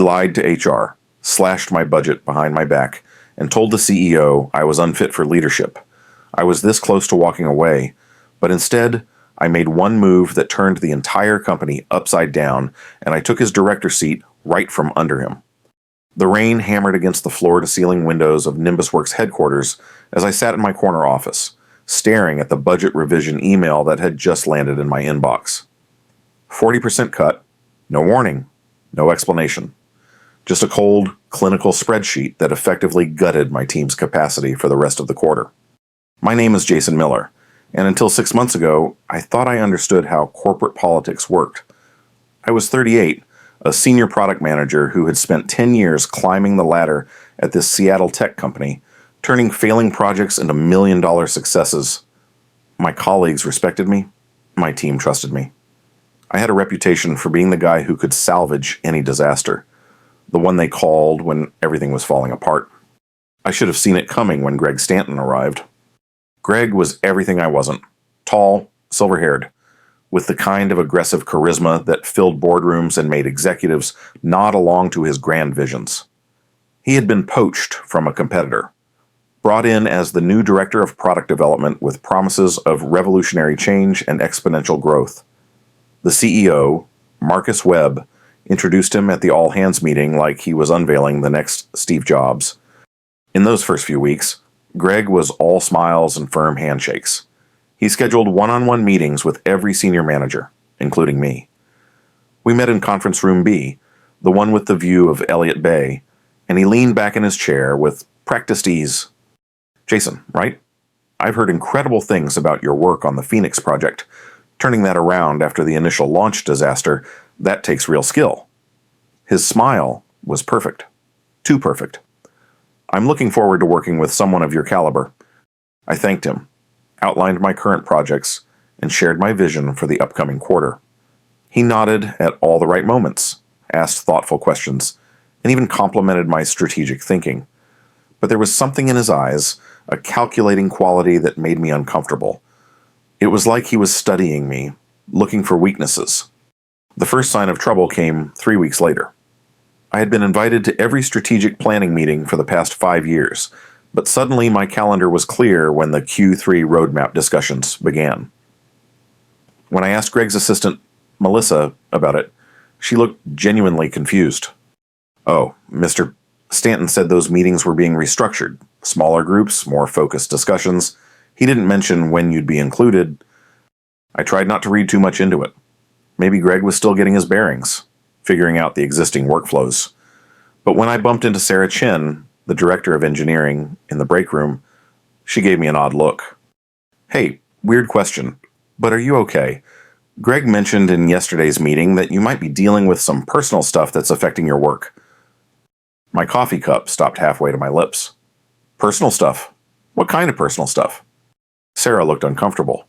lied to HR, slashed my budget behind my back, and told the CEO I was unfit for leadership. I was this close to walking away, but instead, I made one move that turned the entire company upside down, and I took his director seat right from under him. The rain hammered against the floor-to-ceiling windows of NimbusWorks headquarters as I sat in my corner office, staring at the budget revision email that had just landed in my inbox. 40% cut, no warning, no explanation. Just a cold, clinical spreadsheet that effectively gutted my team's capacity for the rest of the quarter. My name is Jason Miller, and until 6 months ago, I thought I understood how corporate politics worked. I was 38, a senior product manager who had spent 10 years climbing the ladder at this Seattle tech company, turning failing projects into million-dollar successes. My colleagues respected me. My team trusted me. I had a reputation for being the guy who could salvage any disaster, the one they called when everything was falling apart. I should have seen it coming when Greg Stanton arrived. Greg was everything I wasn't. Tall, silver-haired, with the kind of aggressive charisma that filled boardrooms and made executives nod along to his grand visions. He had been poached from a competitor, brought in as the new director of product development with promises of revolutionary change and exponential growth. The CEO, Marcus Webb, introduced him at the all-hands meeting like he was unveiling the next Steve Jobs. In those first few weeks, Greg was all smiles and firm handshakes. He scheduled one-on-one meetings with every senior manager, including me. We met in Conference Room B, the one with the view of Elliott Bay, and he leaned back in his chair with practiced ease. "Jason, right? I've heard incredible things about your work on the Phoenix project. Turning that around after the initial launch disaster, that takes real skill." His smile was perfect. Too perfect. "I'm looking forward to working with someone of your caliber." I thanked him, outlined my current projects, and shared my vision for the upcoming quarter. He nodded at all the right moments, asked thoughtful questions, and even complimented my strategic thinking. But there was something in his eyes, a calculating quality that made me uncomfortable. It was like he was studying me, looking for weaknesses. The first sign of trouble came 3 weeks later. I had been invited to every strategic planning meeting for the past 5 years, but suddenly my calendar was clear when the Q3 roadmap discussions began. When I asked Greg's assistant, Melissa, about it, she looked genuinely confused. "Oh, Mr. Stanton said those meetings were being restructured. Smaller groups, more focused discussions. He didn't mention when you'd be included." I tried not to read too much into it. Maybe Greg was still getting his bearings, figuring out the existing workflows. But when I bumped into Sarah Chin, the director of engineering, in the break room, she gave me an odd look. "Hey, weird question, but are you okay? Greg mentioned in yesterday's meeting that you might be dealing with some personal stuff that's affecting your work." My coffee cup stopped halfway to my lips. "Personal stuff? What kind of personal stuff?" Sarah looked uncomfortable.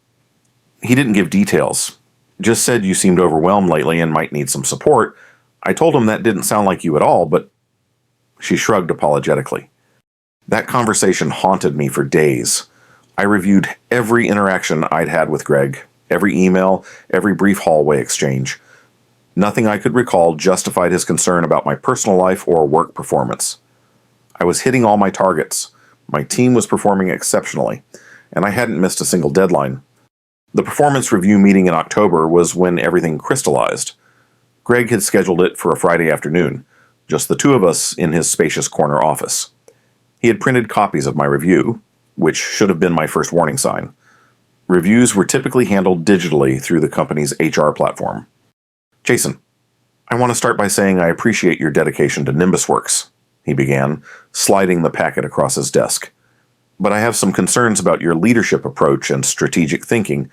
"He didn't give details. Just said you seemed overwhelmed lately and might need some support. I told him that didn't sound like you at all, but..." She shrugged apologetically. That conversation haunted me for days. I reviewed every interaction I'd had with Greg, every email, every brief hallway exchange. Nothing I could recall justified his concern about my personal life or work performance. I was hitting all my targets. My team was performing exceptionally, and I hadn't missed a single deadline. The performance review meeting in October was when everything crystallized. Greg had scheduled it for a Friday afternoon, just the two of us in his spacious corner office. He had printed copies of my review, which should have been my first warning sign. Reviews were typically handled digitally through the company's HR platform. "Jason, I want to start by saying I appreciate your dedication to NimbusWorks," he began, sliding the packet across his desk. "But I have some concerns about your leadership approach and strategic thinking."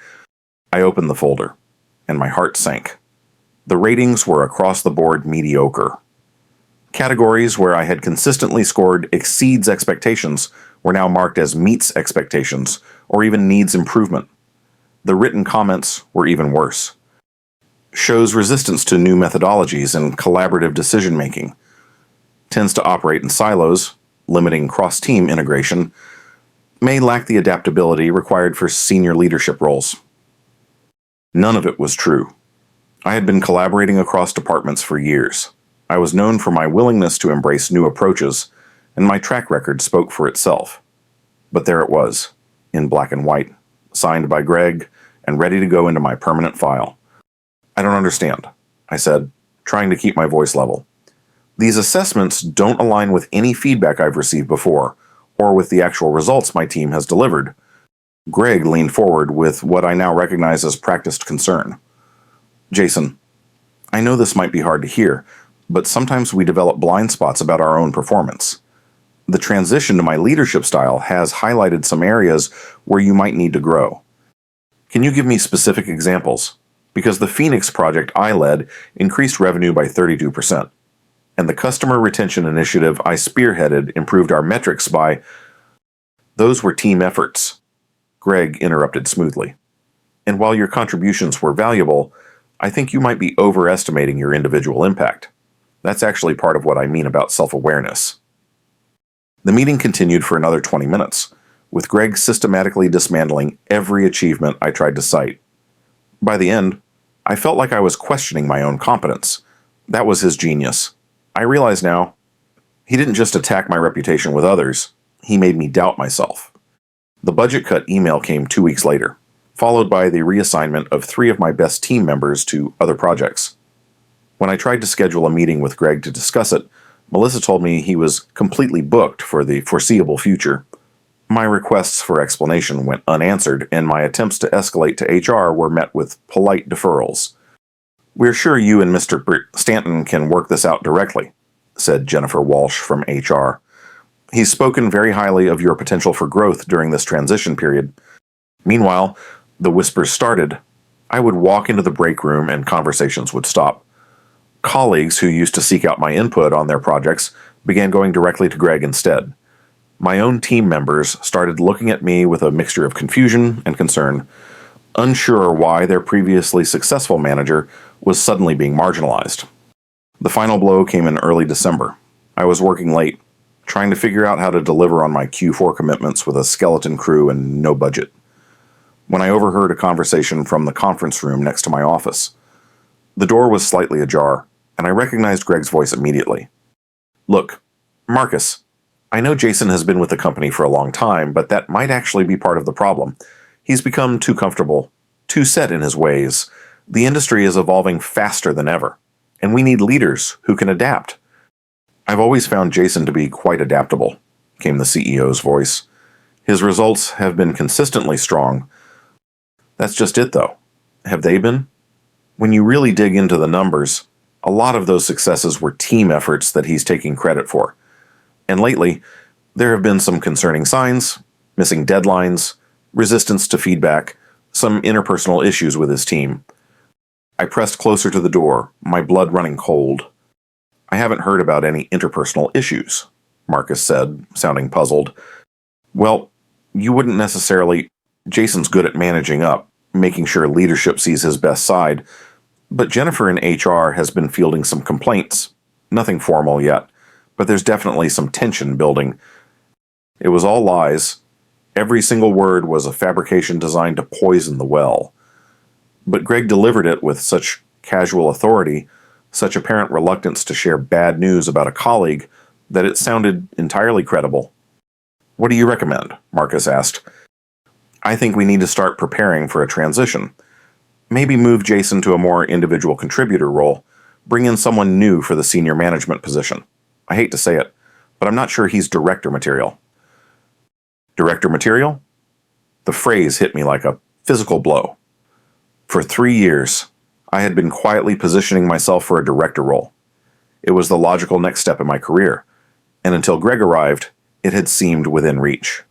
I opened the folder, and my heart sank. The ratings were across the board mediocre. Categories where I had consistently scored exceeds expectations were now marked as meets expectations or even needs improvement. The written comments were even worse. "Shows resistance to new methodologies and collaborative decision-making. Tends to operate in silos, limiting cross-team integration. May lack the adaptability required for senior leadership roles." None of it was true. I had been collaborating across departments for years. I was known for my willingness to embrace new approaches, and my track record spoke for itself. But there it was, in black and white, signed by Greg, and ready to go into my permanent file. I don't understand, I said, trying to keep my voice level. These assessments don't align with any feedback I've received before, or with the actual results my team has delivered. Greg leaned forward with what I now recognize as practiced concern. Jason, I know this might be hard to hear, but sometimes we develop blind spots about our own performance. The transition to my leadership style has highlighted some areas where you might need to grow. Can you give me specific examples? Because the Phoenix project I led increased revenue by 32%, and the customer retention initiative I spearheaded improved our metrics by... Those were team efforts, Greg interrupted smoothly. And while your contributions were valuable, I think you might be overestimating your individual impact. That's actually part of what I mean about self-awareness. The meeting continued for another 20 minutes, with Greg systematically dismantling every achievement I tried to cite. By the end, I felt like I was questioning my own competence. That was his genius. I realize now, he didn't just attack my reputation with others, he made me doubt myself. The budget cut email came 2 weeks later, followed by the reassignment of 3 of my best team members to other projects. When I tried to schedule a meeting with Greg to discuss it, Melissa told me he was completely booked for the foreseeable future. My requests for explanation went unanswered, and my attempts to escalate to HR were met with polite deferrals. "We're sure you and Mr. Stanton can work this out directly," said Jennifer Walsh from HR. "He's spoken very highly of your potential for growth during this transition period." Meanwhile, the whispers started. I would walk into the break room and conversations would stop. Colleagues who used to seek out my input on their projects began going directly to Greg instead. My own team members started looking at me with a mixture of confusion and concern, unsure why their previously successful manager was suddenly being marginalized. The final blow came in early December. I was working late, trying to figure out how to deliver on my Q4 commitments with a skeleton crew and no budget, when I overheard a conversation from the conference room next to my office. The door was slightly ajar, and I recognized Greg's voice immediately. "Look, Marcus, I know Jason has been with the company for a long time, but that might actually be part of the problem. He's become too comfortable, too set in his ways. The industry is evolving faster than ever, and we need leaders who can adapt." "I've always found Jason to be quite adaptable," came the CEO's voice. "His results have been consistently strong." "That's just it, though. Have they been? When you really dig into the numbers, a lot of those successes were team efforts that he's taking credit for. And lately, there have been some concerning signs, missing deadlines, resistance to feedback, some interpersonal issues with his team." I pressed closer to the door, my blood running cold. "I haven't heard about any interpersonal issues," Marcus said, sounding puzzled. "Well, you wouldn't necessarily... Jason's good at managing up, making sure leadership sees his best side, but Jennifer in HR has been fielding some complaints. Nothing formal yet, but there's definitely some tension building. It was all lies. Every single word was a fabrication designed to poison the well. But Greg delivered it with such casual authority, such apparent reluctance to share bad news about a colleague, that it sounded entirely credible. "What do you recommend?" Marcus asked. "I think we need to start preparing for a transition. Maybe move Jason to a more individual contributor role, bring in someone new for the senior management position. I hate to say it, but I'm not sure he's director material." Director material? The phrase hit me like a physical blow. For 3 years, I had been quietly positioning myself for a director role. It was the logical next step in my career, and until Greg arrived, it had seemed within reach.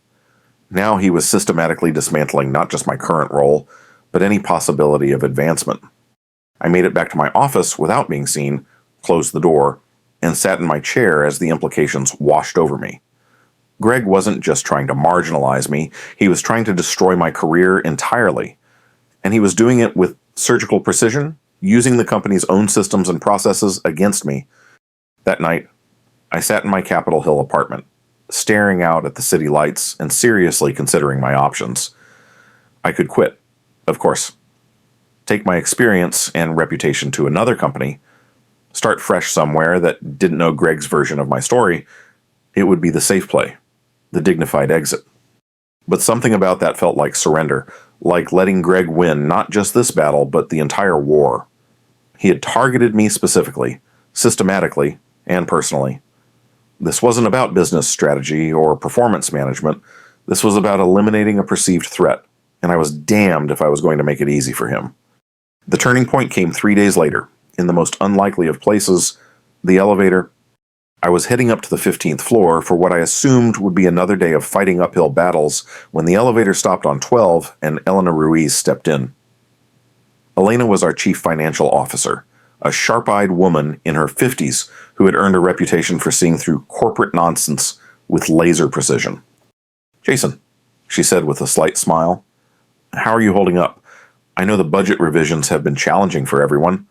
Now he was systematically dismantling not just my current role, but any possibility of advancement. I made it back to my office without being seen, closed the door, and sat in my chair as the implications washed over me. Greg wasn't just trying to marginalize me, he was trying to destroy my career entirely. And he was doing it with surgical precision, using the company's own systems and processes against me. That night, I sat in my Capitol Hill apartment, staring out at the city lights and seriously considering my options. I could quit, of course, take my experience and reputation to another company, start fresh somewhere that didn't know Greg's version of my story, it would be the safe play, the dignified exit. But something about that felt like surrender, like letting Greg win not just this battle, but the entire war. He had targeted me specifically, systematically, and personally. This wasn't about business strategy or performance management. This was about eliminating a perceived threat, and I was damned if I was going to make it easy for him. The turning point came 3 days later, in the most unlikely of places, the elevator. I was heading up to the 15th floor for what I assumed would be another day of fighting uphill battles when the elevator stopped on 12 and Elena Ruiz stepped in. Elena was our chief financial officer, a sharp-eyed woman in her 50s who had earned a reputation for seeing through corporate nonsense with laser precision. "Jason," she said with a slight smile, "how are you holding up? I know the budget revisions have been challenging for everyone."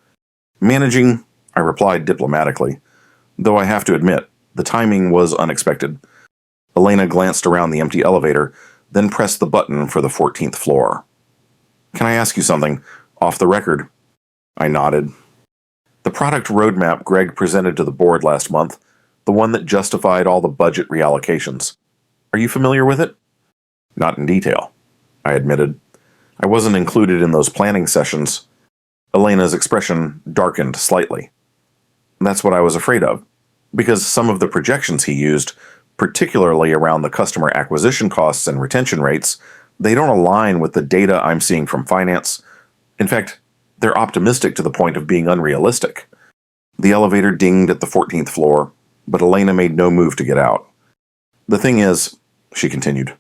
"Managing," I replied diplomatically, though I have to admit, the timing was unexpected. Elena glanced around the empty elevator, then pressed the button for the 14th floor. "Can I ask you something? Off the record?" I nodded. "The product roadmap Greg presented to the board last month, the one that justified all the budget reallocations. Are you familiar with it?" "Not in detail," I admitted. "I wasn't included in those planning sessions." Elena's expression darkened slightly. "That's what I was afraid of, because some of the projections he used, particularly around the customer acquisition costs and retention rates, they don't align with the data I'm seeing from finance. In fact, they're optimistic to the point of being unrealistic." The elevator dinged at the 14th floor, but Elena made no move to get out. "The thing is," she continued,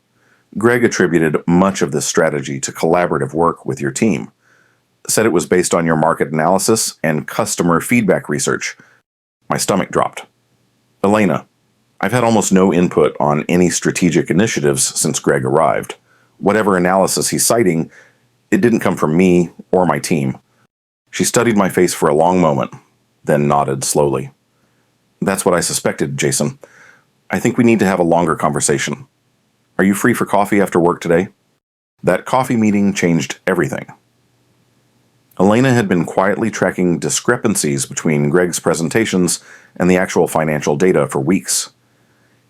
"Greg attributed much of this strategy to collaborative work with your team. Said it was based on your market analysis and customer feedback research." My stomach dropped. "Elena, I've had almost no input on any strategic initiatives since Greg arrived. Whatever analysis he's citing, it didn't come from me or my team." She studied my face for a long moment, then nodded slowly. "That's what I suspected, Jason. I think we need to have a longer conversation. Are you free for coffee after work today?" That coffee meeting changed everything. Elena had been quietly tracking discrepancies between Greg's presentations and the actual financial data for weeks.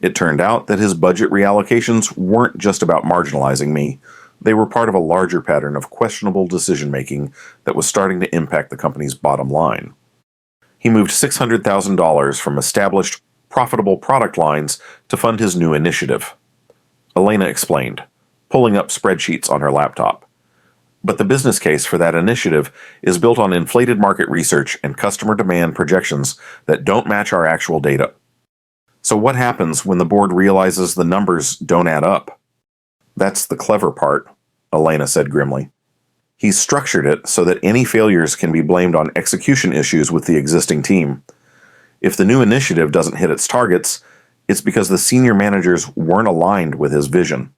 It turned out that his budget reallocations weren't just about marginalizing me. They were part of a larger pattern of questionable decision-making that was starting to impact the company's bottom line. He moved $600,000 from established, profitable product lines to fund his new initiative. Elena explained, pulling up spreadsheets on her laptop. "But the business case for that initiative is built on inflated market research and customer demand projections that don't match our actual data. So what happens when the board realizes the numbers don't add up?" "That's the clever part," Elena said grimly. "He's structured it so that any failures can be blamed on execution issues with the existing team. If the new initiative doesn't hit its targets, it's because the senior managers weren't aligned with his vision."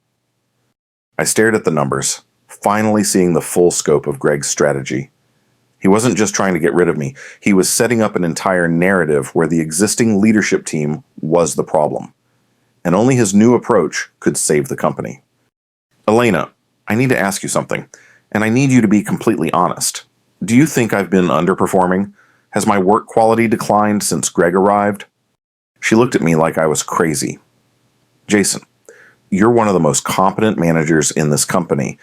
I stared at the numbers, finally seeing the full scope of Greg's strategy. He wasn't just trying to get rid of me. He was setting up an entire narrative where the existing leadership team was the problem, and only his new approach could save the company. "Elena, I need to ask you something, and I need you to be completely honest. Do you think I've been underperforming? Has my work quality declined since Greg arrived?" She looked at me like I was crazy. "Jason, you're one of the most competent managers in this company.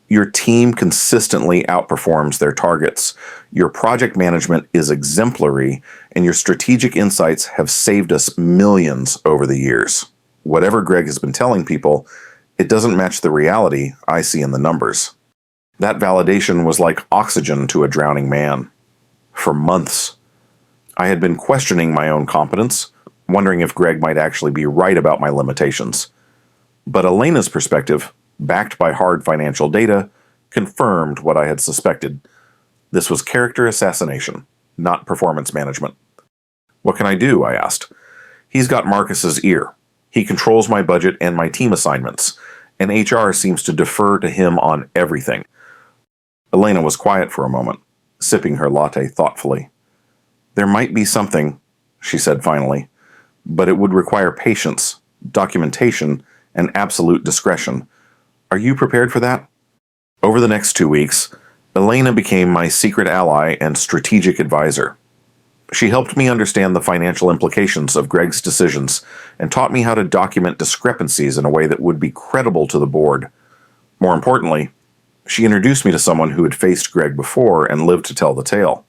Your team consistently outperforms their targets. Your project management is exemplary, and your strategic insights have saved us millions over the years. Whatever Greg has been telling people, it doesn't match the reality I see in the numbers." That validation was like oxygen to a drowning man. For months, I had been questioning my own competence, wondering if Greg might actually be right about my limitations. But Elena's perspective, backed by hard financial data, confirmed what I had suspected. This was character assassination, not performance management. "What can I do?" I asked. "He's got Marcus's ear. He controls my budget and my team assignments, and HR seems to defer to him on everything." Elena was quiet for a moment, sipping her latte thoughtfully. "There might be something," she said finally, "but it would require patience, documentation, and absolute discretion. Are you prepared for that?" Over the next 2 weeks, Elena became my secret ally and strategic advisor. She helped me understand the financial implications of Greg's decisions and taught me how to document discrepancies in a way that would be credible to the board. More importantly, she introduced me to someone who had faced Greg before and lived to tell the tale.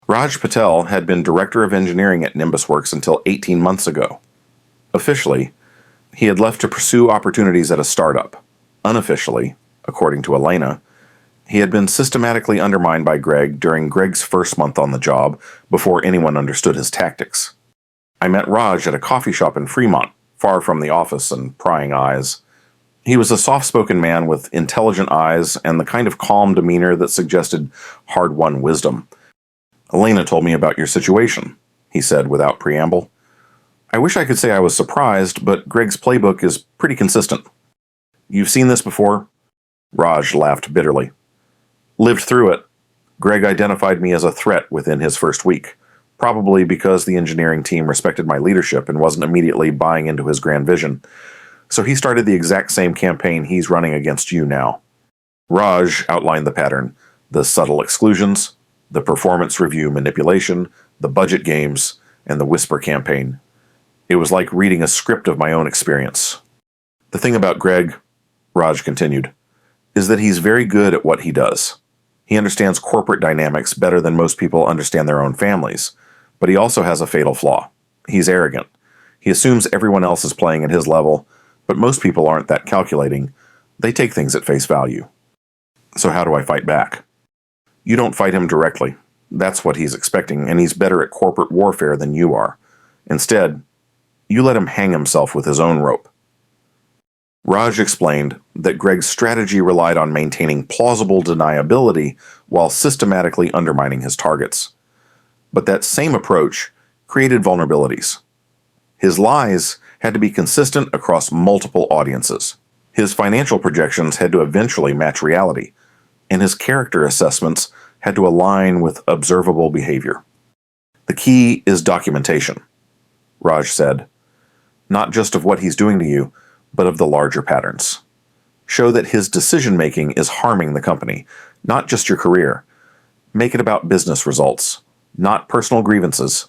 Raj Patel had been director of engineering at Nimbus Works until 18 months ago. Officially, he had left to pursue opportunities at a startup. Unofficially, according to Elena, he had been systematically undermined by Greg during Greg's first month on the job before anyone understood his tactics. I met Raj at a coffee shop in Fremont, far from the office and prying eyes. He was a soft-spoken man with intelligent eyes and the kind of calm demeanor that suggested hard-won wisdom. "Elena told me about your situation," he said without preamble. "I wish I could say I was surprised, but Greg's playbook is pretty consistent." "You've seen this before?" Raj laughed bitterly. "Lived through it. Greg identified me as a threat within his first week, probably because the engineering team respected my leadership and wasn't immediately buying into his grand vision. So he started the exact same campaign he's running against you now." Raj outlined the pattern: the subtle exclusions, the performance review manipulation, the budget games, and the whisper campaign. It was like reading a script of my own experience. "The thing about Greg," Raj continued, "is that he's very good at what he does. He understands corporate dynamics better than most people understand their own families, but he also has a fatal flaw. He's arrogant. He assumes everyone else is playing at his level, but most people aren't that calculating. They take things at face value." "So how do I fight back?" "You don't fight him directly. That's what he's expecting, and he's better at corporate warfare than you are. Instead, you let him hang himself with his own rope." Raj explained that Greg's strategy relied on maintaining plausible deniability while systematically undermining his targets. But that same approach created vulnerabilities. His lies had to be consistent across multiple audiences. His financial projections had to eventually match reality, and his character assessments had to align with observable behavior. "The key is documentation," Raj said. "Not just of what he's doing to you, but of the larger patterns. Show that his decision-making is harming the company, not just your career. Make it about business results, not personal grievances.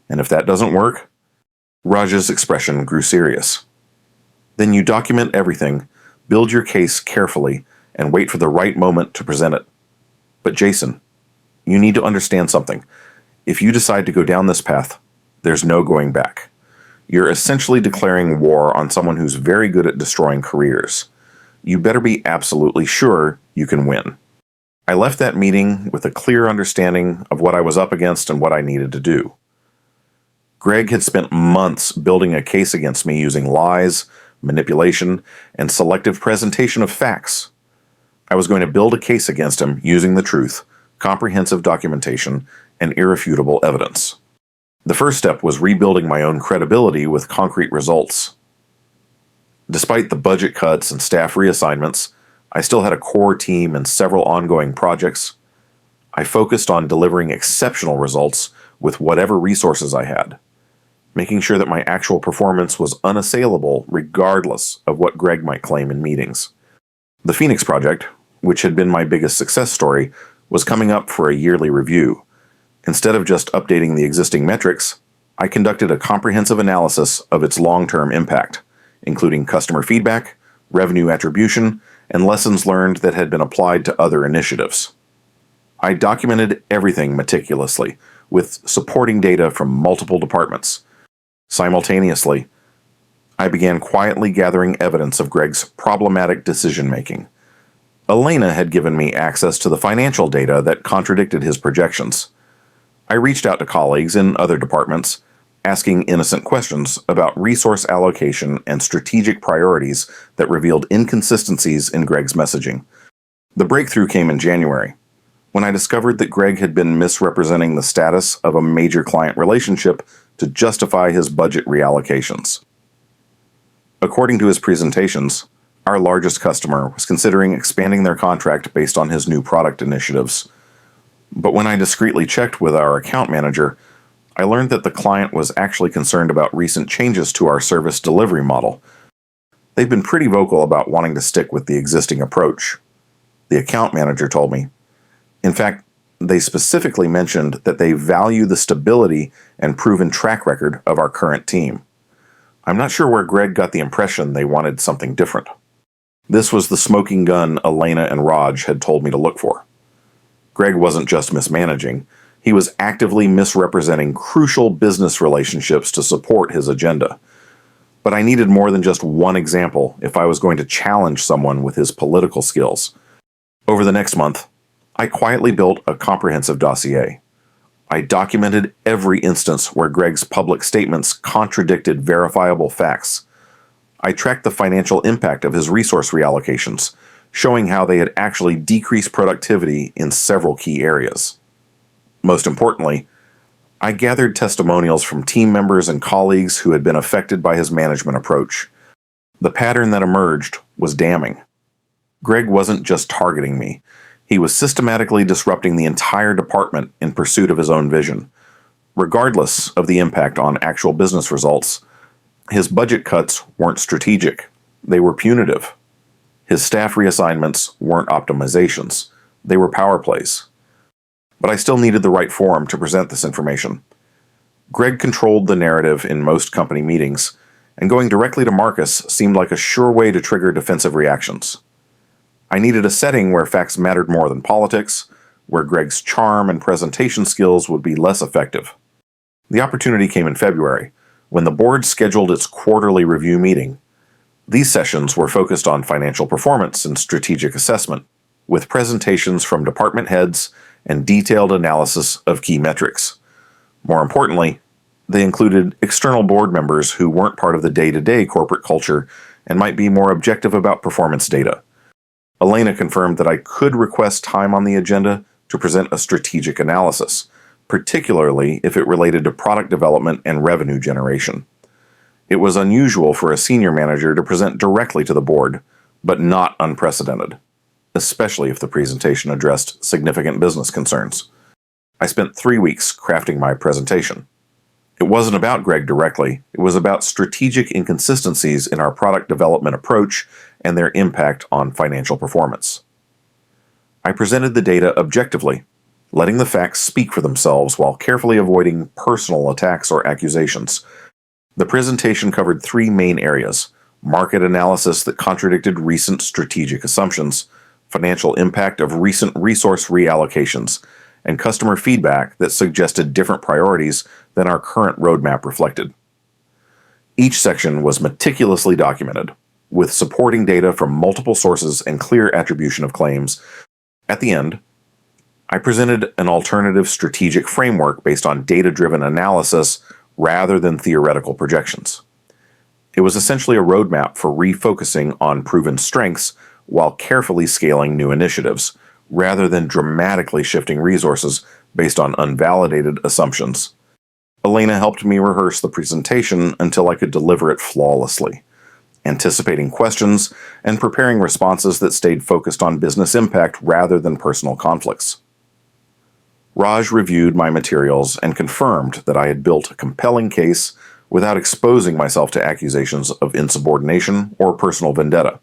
And if that doesn't work," Raj's expression grew serious, "then you document everything, build your case carefully, and wait for the right moment to present it. But Jason, you need to understand something. If you decide to go down this path, there's no going back. You're essentially declaring war on someone who's very good at destroying careers. You better be absolutely sure you can win." I left that meeting with a clear understanding of what I was up against and what I needed to do. Greg had spent months building a case against me using lies, manipulation, and selective presentation of facts. I was going to build a case against him using the truth, comprehensive documentation, and irrefutable evidence. The first step was rebuilding my own credibility with concrete results. Despite the budget cuts and staff reassignments, I still had a core team and several ongoing projects. I focused on delivering exceptional results with whatever resources I had, making sure that my actual performance was unassailable regardless of what Greg might claim in meetings. The Phoenix project, which had been my biggest success story, was coming up for a yearly review. Instead of just updating the existing metrics, I conducted a comprehensive analysis of its long-term impact, including customer feedback, revenue attribution, and lessons learned that had been applied to other initiatives. I documented everything meticulously, with supporting data from multiple departments. Simultaneously, I began quietly gathering evidence of Greg's problematic decision-making. Elena had given me access to the financial data that contradicted his projections. I reached out to colleagues in other departments, asking innocent questions about resource allocation and strategic priorities that revealed inconsistencies in Greg's messaging. The breakthrough came in January, when I discovered that Greg had been misrepresenting the status of a major client relationship to justify his budget reallocations. According to his presentations, our largest customer was considering expanding their contract based on his new product initiatives. But when I discreetly checked with our account manager, I learned that the client was actually concerned about recent changes to our service delivery model. They've been pretty vocal about wanting to stick with the existing approach, the account manager told me. In fact, They specifically mentioned that they value the stability and proven track record of our current team. I'm not sure where Greg got the impression they wanted something different. This was the smoking gun Elena and Raj had told me to look for. Greg wasn't just mismanaging, he was actively misrepresenting crucial business relationships to support his agenda. But I needed more than just one example if I was going to challenge someone with his political skills. Over the next month, I quietly built a comprehensive dossier. I documented every instance where Greg's public statements contradicted verifiable facts. I tracked the financial impact of his resource reallocations, showing how they had actually decreased productivity in several key areas. Most importantly, I gathered testimonials from team members and colleagues who had been affected by his management approach. The pattern that emerged was damning. Greg wasn't just targeting me. He was systematically disrupting the entire department in pursuit of his own vision. Regardless of the impact on actual business results, his budget cuts weren't strategic. They were punitive. His staff reassignments weren't optimizations. They were power plays. But I still needed the right forum to present this information. Greg controlled the narrative in most company meetings, and going directly to Marcus seemed like a sure way to trigger defensive reactions. I needed a setting where facts mattered more than politics, where Greg's charm and presentation skills would be less effective. The opportunity came in February, when the board scheduled its quarterly review meeting. These sessions were focused on financial performance and strategic assessment, with presentations from department heads and detailed analysis of key metrics. More importantly, they included external board members who weren't part of the day-to-day corporate culture and might be more objective about performance data. Elena confirmed that I could request time on the agenda to present a strategic analysis, particularly if it related to product development and revenue generation. It was unusual for a senior manager to present directly to the board, but not unprecedented, especially if the presentation addressed significant business concerns. I spent 3 weeks crafting my presentation. It wasn't about Greg directly, it was about strategic inconsistencies in our product development approach and their impact on financial performance. I presented the data objectively, letting the facts speak for themselves while carefully avoiding personal attacks or accusations. The presentation covered 3 main areas: market analysis that contradicted recent strategic assumptions, financial impact of recent resource reallocations, and customer feedback that suggested different priorities than our current roadmap reflected. Each section was meticulously documented, with supporting data from multiple sources and clear attribution of claims. At the end, I presented an alternative strategic framework based on data-driven analysis rather than theoretical projections. It was essentially a roadmap for refocusing on proven strengths while carefully scaling new initiatives, rather than dramatically shifting resources based on unvalidated assumptions. Elena helped me rehearse the presentation until I could deliver it flawlessly, anticipating questions and preparing responses that stayed focused on business impact rather than personal conflicts. Raj reviewed my materials and confirmed that I had built a compelling case without exposing myself to accusations of insubordination or personal vendetta.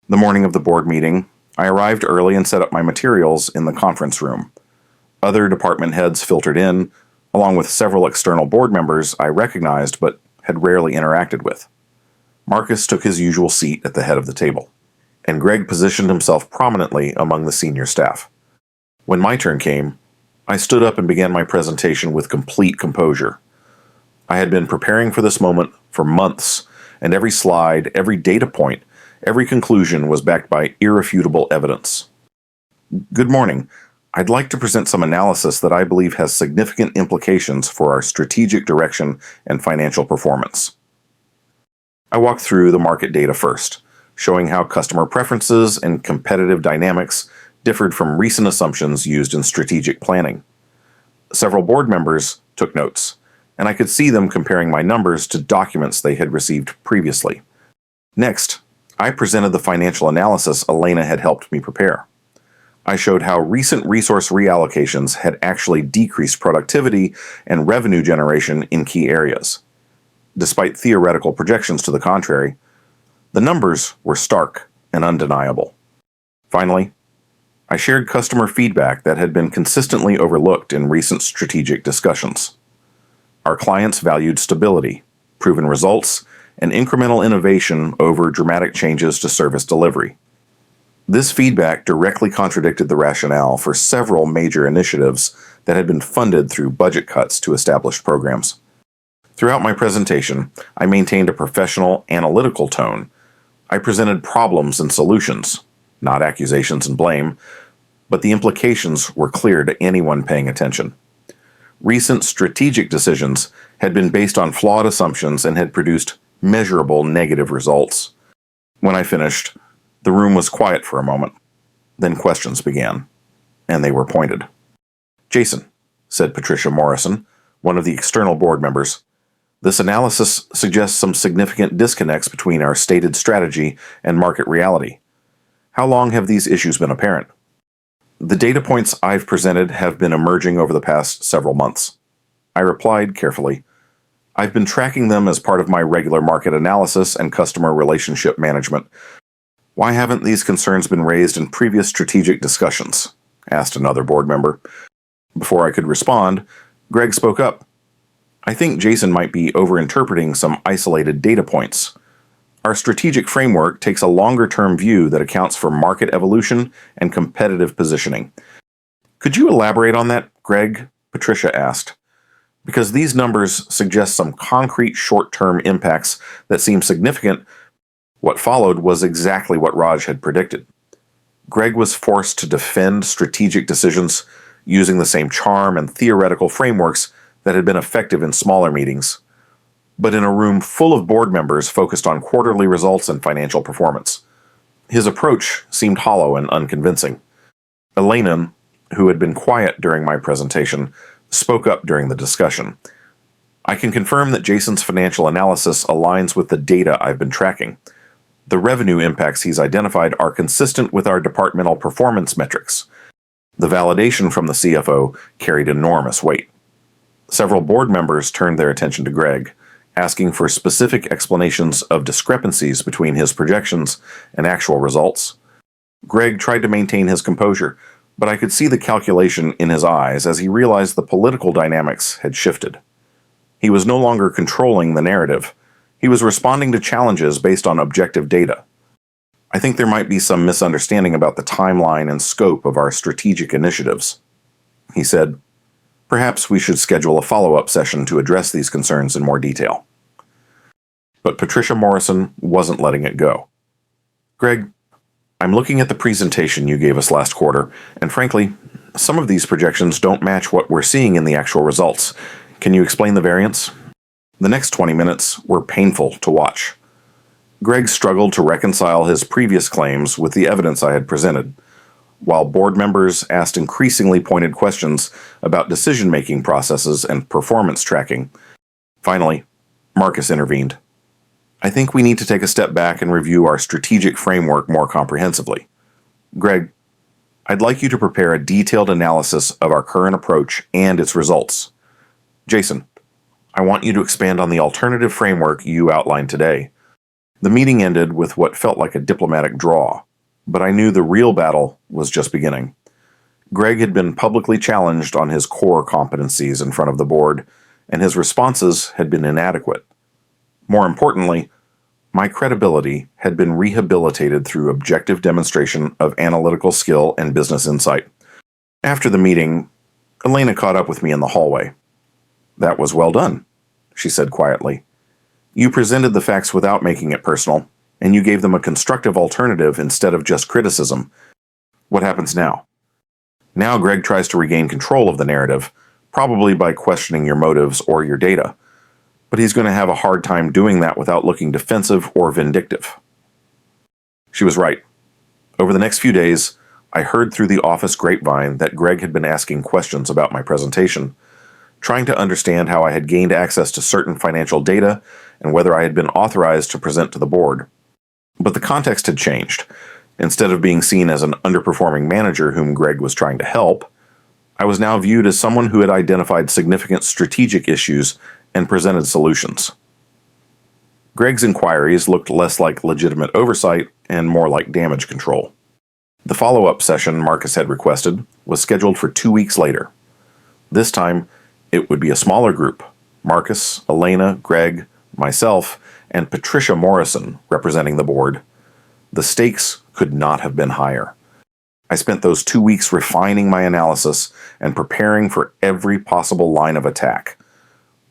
The morning of the board meeting, I arrived early and set up my materials in the conference room. Other department heads filtered in, along with several external board members I recognized but had rarely interacted with. Marcus took his usual seat at the head of the table, and Greg positioned himself prominently among the senior staff. When my turn came, I stood up and began my presentation with complete composure. I had been preparing for this moment for months, and every slide, every data point, every conclusion was backed by irrefutable evidence. Good morning. I'd like to present some analysis that I believe has significant implications for our strategic direction and financial performance. I walked through the market data first, showing how customer preferences and competitive dynamics differed from recent assumptions used in strategic planning. Several board members took notes, and I could see them comparing my numbers to documents they had received previously. Next, I presented the financial analysis Elena had helped me prepare. I showed how recent resource reallocations had actually decreased productivity and revenue generation in key areas. Despite theoretical projections to the contrary, the numbers were stark and undeniable. Finally, I shared customer feedback that had been consistently overlooked in recent strategic discussions. Our clients valued stability, proven results, and incremental innovation over dramatic changes to service delivery. This feedback directly contradicted the rationale for several major initiatives that had been funded through budget cuts to established programs. Throughout my presentation, I maintained a professional, analytical tone. I presented problems and solutions, not accusations and blame, but the implications were clear to anyone paying attention. Recent strategic decisions had been based on flawed assumptions and had produced measurable negative results. When I finished, the room was quiet for a moment. Then questions began, and they were pointed. "Jason," said Patricia Morrison, one of the external board members, "this analysis suggests some significant disconnects between our stated strategy and market reality. How long have these issues been apparent?" "The data points I've presented have been emerging over the past several months." I replied carefully, "I've been tracking them as part of my regular market analysis and customer relationship management. Why haven't these concerns been raised in previous strategic discussions?" asked another board member. Before I could respond, Greg spoke up. "I think Jason might be overinterpreting some isolated data points. Our strategic framework takes a longer-term view that accounts for market evolution and competitive positioning." "Could you elaborate on that, Greg?" Patricia asked. "Because these numbers suggest some concrete short-term impacts that seem significant." What followed was exactly what Raj had predicted. Greg was forced to defend strategic decisions using the same charm and theoretical frameworks that had been effective in smaller meetings, but in a room full of board members focused on quarterly results and financial performance. His approach seemed hollow and unconvincing. Elena, who had been quiet during my presentation, spoke up during the discussion. "I can confirm that Jason's financial analysis aligns with the data I've been tracking. The revenue impacts he's identified are consistent with our departmental performance metrics." The validation from the CFO carried enormous weight. Several board members turned their attention to Greg, asking for specific explanations of discrepancies between his projections and actual results. Greg tried to maintain his composure, but I could see the calculation in his eyes as he realized the political dynamics had shifted. He was no longer controlling the narrative. He was responding to challenges based on objective data. "I think there might be some misunderstanding about the timeline and scope of our strategic initiatives," he said. "Perhaps we should schedule a follow-up session to address these concerns in more detail." But Patricia Morrison wasn't letting it go. "Greg, I'm looking at the presentation you gave us last quarter, and frankly, some of these projections don't match what we're seeing in the actual results. Can you explain the variance?" The next 20 minutes were painful to watch. Greg struggled to reconcile his previous claims with the evidence I had presented, while board members asked increasingly pointed questions about decision-making processes and performance tracking. Finally, Marcus intervened. "I think we need to take a step back and review our strategic framework more comprehensively. Greg, I'd like you to prepare a detailed analysis of our current approach and its results. Jason, I want you to expand on the alternative framework you outlined today." The meeting ended with what felt like a diplomatic draw, but I knew the real battle was just beginning. Greg had been publicly challenged on his core competencies in front of the board, and his responses had been inadequate. More importantly, my credibility had been rehabilitated through objective demonstration of analytical skill and business insight. After the meeting, Elena caught up with me in the hallway. "That was well done," she said quietly. "You presented the facts without making it personal, and you gave them a constructive alternative instead of just criticism. What happens now?" "Now Greg tries to regain control of the narrative, probably by questioning your motives or your data. But he's going to have a hard time doing that without looking defensive or vindictive." She was right. Over the next few days, I heard through the office grapevine that Greg had been asking questions about my presentation, trying to understand how I had gained access to certain financial data and whether I had been authorized to present to the board. But the context had changed. Instead of being seen as an underperforming manager whom Greg was trying to help, I was now viewed as someone who had identified significant strategic issues and presented solutions. Greg's inquiries looked less like legitimate oversight and more like damage control. The follow-up session Marcus had requested was scheduled for 2 weeks later. This time, it would be a smaller group: Marcus, Elena, Greg, myself, and Patricia Morrison representing the board. The stakes could not have been higher. I spent those 2 weeks refining my analysis and preparing for every possible line of attack.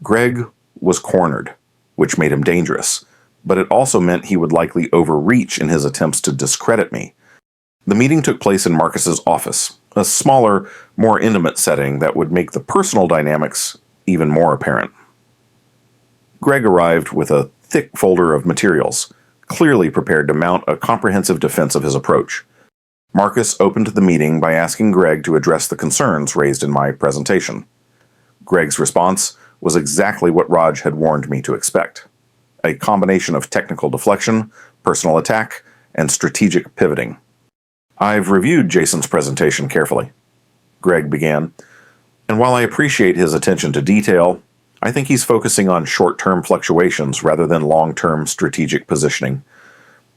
Greg was cornered, which made him dangerous, but it also meant he would likely overreach in his attempts to discredit me. The meeting took place in Marcus's office, a smaller, more intimate setting that would make the personal dynamics even more apparent. Greg arrived with a thick folder of materials, clearly prepared to mount a comprehensive defense of his approach. Marcus opened the meeting by asking Greg to address the concerns raised in my presentation. Greg's response was exactly what Raj had warned me to expect: a combination of technical deflection, personal attack, and strategic pivoting. "I've reviewed Jason's presentation carefully," Greg began, "and while I appreciate his attention to detail, I think he's focusing on short-term fluctuations rather than long-term strategic positioning.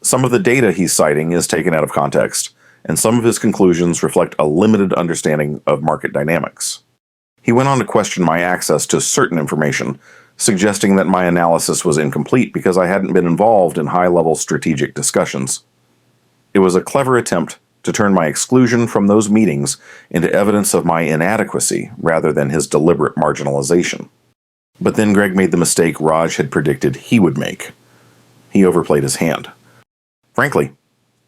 Some of the data he's citing is taken out of context, and some of his conclusions reflect a limited understanding of market dynamics." He went on to question my access to certain information, suggesting that my analysis was incomplete because I hadn't been involved in high-level strategic discussions. It was a clever attempt to turn my exclusion from those meetings into evidence of my inadequacy rather than his deliberate marginalization. But then Greg made the mistake Raj had predicted he would make. He overplayed his hand. "Frankly,"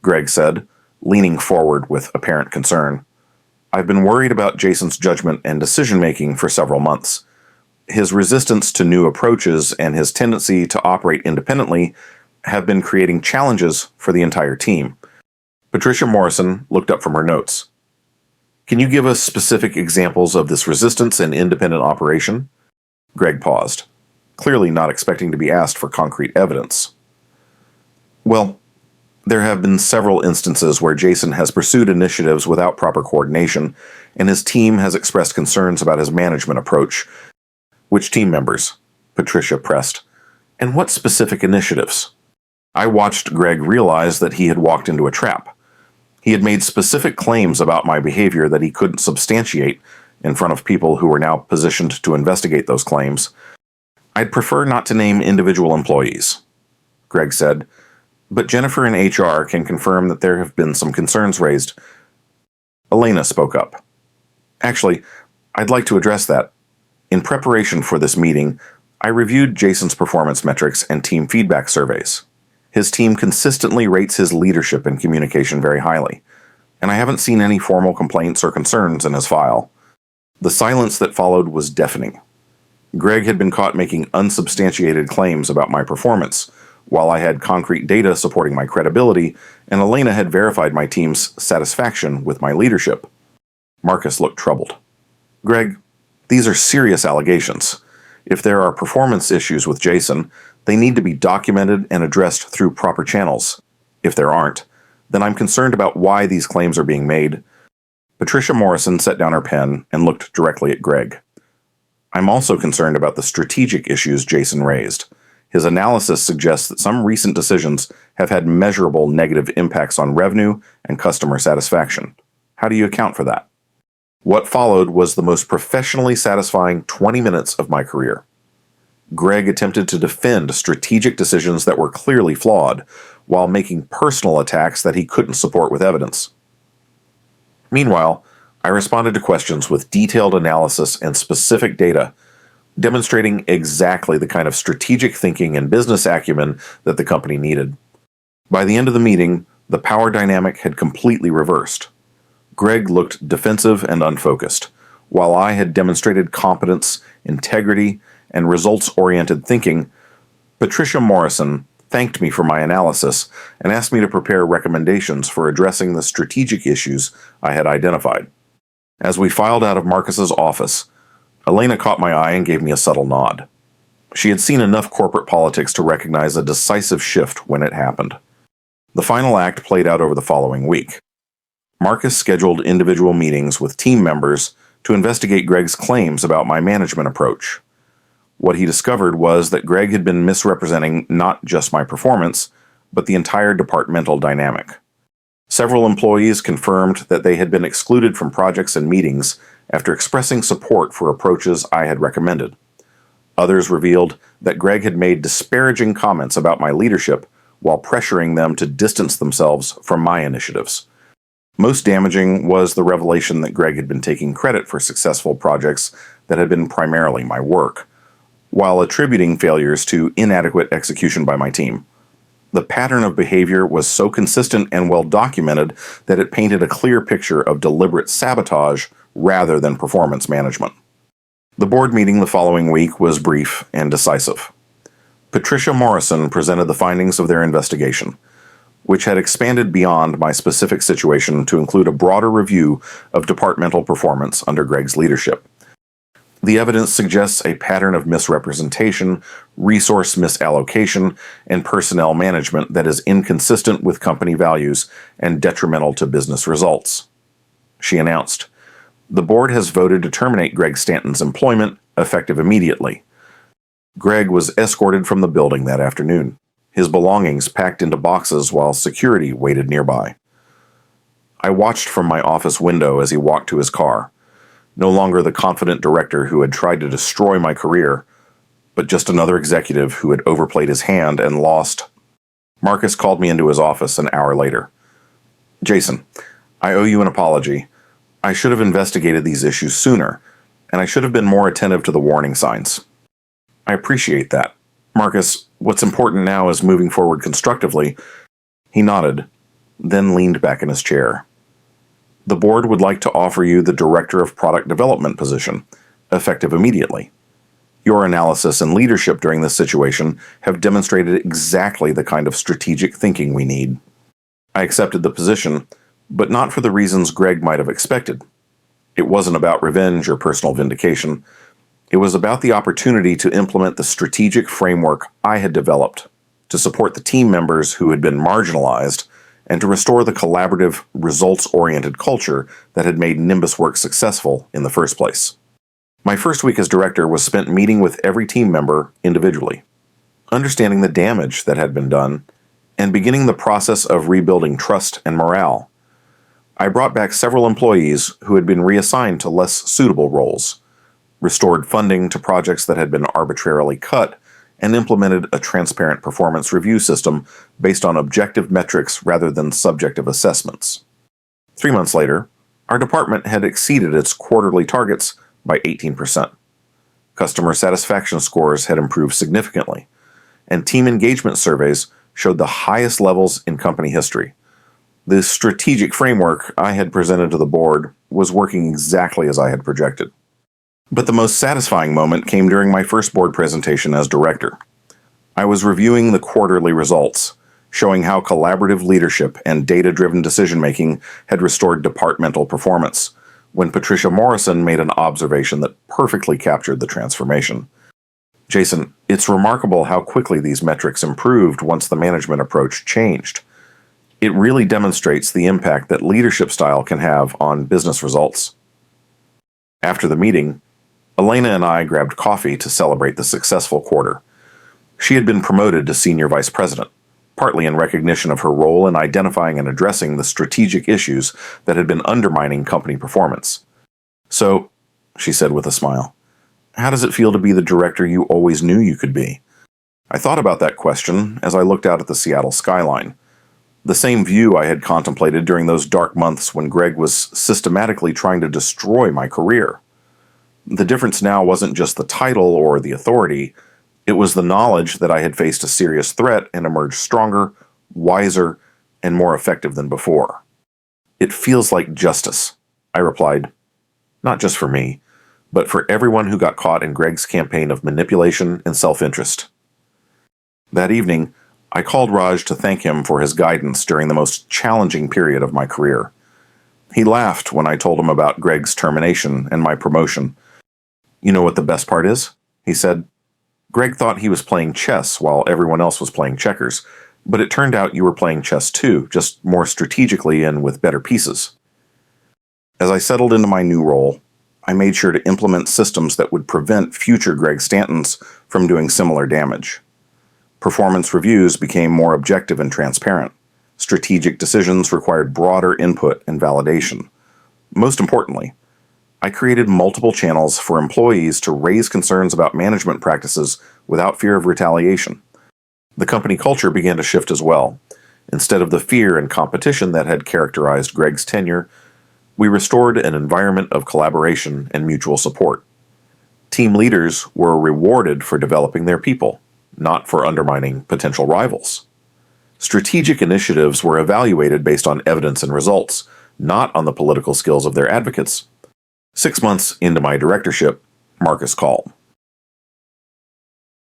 Greg said, leaning forward with apparent concern, "I've been worried about Jason's judgment and decision-making for several months. His resistance to new approaches and his tendency to operate independently have been creating challenges for the entire team." Patricia Morrison looked up from her notes. "Can you give us specific examples of this resistance and independent operation?" Greg paused, clearly not expecting to be asked for concrete evidence. "Well, there have been several instances where Jason has pursued initiatives without proper coordination, and his team has expressed concerns about his management approach." "Which team members?" Patricia pressed. "And what specific initiatives?" I watched Greg realize that he had walked into a trap. He had made specific claims about my behavior that he couldn't substantiate in front of people who were now positioned to investigate those claims. "I'd prefer not to name individual employees," Greg said, "but Jennifer in HR can confirm that there have been some concerns raised." Elena spoke up. "Actually, I'd like to address that. In preparation for this meeting, I reviewed Jason's performance metrics and team feedback surveys. His team consistently rates his leadership and communication very highly, and I haven't seen any formal complaints or concerns in his file." The silence that followed was deafening. Greg had been caught making unsubstantiated claims about my performance, while I had concrete data supporting my credibility, and Elena had verified my team's satisfaction with my leadership. Marcus looked troubled. "Greg, these are serious allegations. If there are performance issues with Jason, they need to be documented and addressed through proper channels. If there aren't, then I'm concerned about why these claims are being made." Patricia Morrison set down her pen and looked directly at Greg. "I'm also concerned about the strategic issues Jason raised. His analysis suggests that some recent decisions have had measurable negative impacts on revenue and customer satisfaction. How do you account for that?" What followed was the most professionally satisfying 20 minutes of my career. Greg attempted to defend strategic decisions that were clearly flawed, while making personal attacks that he couldn't support with evidence. Meanwhile, I responded to questions with detailed analysis and specific data, demonstrating exactly the kind of strategic thinking and business acumen that the company needed. By the end of the meeting, the power dynamic had completely reversed. Greg looked defensive and unfocused, while I had demonstrated competence, integrity, and results-oriented thinking. Patricia Morrison thanked me for my analysis and asked me to prepare recommendations for addressing the strategic issues I had identified. As we filed out of Marcus's office, Elena caught my eye and gave me a subtle nod. She had seen enough corporate politics to recognize a decisive shift when it happened. The final act played out over the following week. Marcus scheduled individual meetings with team members to investigate Greg's claims about my management approach. What he discovered was that Greg had been misrepresenting not just my performance, but the entire departmental dynamic. Several employees confirmed that they had been excluded from projects and meetings after expressing support for approaches I had recommended. Others revealed that Greg had made disparaging comments about my leadership while pressuring them to distance themselves from my initiatives. Most damaging was the revelation that Greg had been taking credit for successful projects that had been primarily my work, while attributing failures to inadequate execution by my team. The pattern of behavior was so consistent and well documented that it painted a clear picture of deliberate sabotage rather than performance management. The board meeting the following week was brief and decisive. Patricia Morrison presented the findings of their investigation, which had expanded beyond my specific situation to include a broader review of departmental performance under Greg's leadership. The evidence suggests a pattern of misrepresentation, resource misallocation, and personnel management that is inconsistent with company values and detrimental to business results. She announced, "The board has voted to terminate Greg Stanton's employment, effective immediately." Greg was escorted from the building that afternoon, his belongings packed into boxes while security waited nearby. I watched from my office window as he walked to his car. No longer the confident director who had tried to destroy my career, but just another executive who had overplayed his hand and lost. Marcus called me into his office an hour later. "Jason, I owe you an apology. I should have investigated these issues sooner, and I should have been more attentive to the warning signs." "I appreciate that. Marcus, what's important now is moving forward constructively." He nodded, then leaned back in his chair. "The board would like to offer you the Director of Product Development position, effective immediately. Your analysis and leadership during this situation have demonstrated exactly the kind of strategic thinking we need." I accepted the position, but not for the reasons Greg might have expected. It wasn't about revenge or personal vindication. It was about the opportunity to implement the strategic framework I had developed, to support the team members who had been marginalized, and to restore the collaborative, results-oriented culture that had made Nimbus Work successful in the first place. My first week as director was spent meeting with every team member individually, understanding the damage that had been done, and beginning the process of rebuilding trust and morale. I brought back several employees who had been reassigned to less suitable roles, restored funding to projects that had been arbitrarily cut, and implemented a transparent performance review system based on objective metrics rather than subjective assessments. 3 months later, our department had exceeded its quarterly targets by 18%. Customer satisfaction scores had improved significantly, and team engagement surveys showed the highest levels in company history. The strategic framework I had presented to the board was working exactly as I had projected. But the most satisfying moment came during my first board presentation as director. I was reviewing the quarterly results, showing how collaborative leadership and data-driven decision-making had restored departmental performance, when Patricia Morrison made an observation that perfectly captured the transformation. "Jason, it's remarkable how quickly these metrics improved once the management approach changed. It really demonstrates the impact that leadership style can have on business results." After the meeting, Elena and I grabbed coffee to celebrate the successful quarter. She had been promoted to senior vice president, partly in recognition of her role in identifying and addressing the strategic issues that had been undermining company performance. "So," she said with a smile, "how does it feel to be the director you always knew you could be?" I thought about that question as I looked out at the Seattle skyline. The same view I had contemplated during those dark months when Greg was systematically trying to destroy my career. The difference now wasn't just the title or the authority, it was the knowledge that I had faced a serious threat and emerged stronger, wiser, and more effective than before. "It feels like justice," I replied. "Not just for me, but for everyone who got caught in Greg's campaign of manipulation and self-interest." That evening, I called Raj to thank him for his guidance during the most challenging period of my career. He laughed when I told him about Greg's termination and my promotion. "You know what the best part is?" he said. "Greg thought he was playing chess while everyone else was playing checkers, but it turned out you were playing chess too, just more strategically and with better pieces." As I settled into my new role, I made sure to implement systems that would prevent future Greg Stantons from doing similar damage. Performance reviews became more objective and transparent. Strategic decisions required broader input and validation. Most importantly, I created multiple channels for employees to raise concerns about management practices without fear of retaliation. The company culture began to shift as well. Instead of the fear and competition that had characterized Greg's tenure, we restored an environment of collaboration and mutual support. Team leaders were rewarded for developing their people, not for undermining potential rivals. Strategic initiatives were evaluated based on evidence and results, not on the political skills of their advocates. 6 months into my directorship, Marcus called.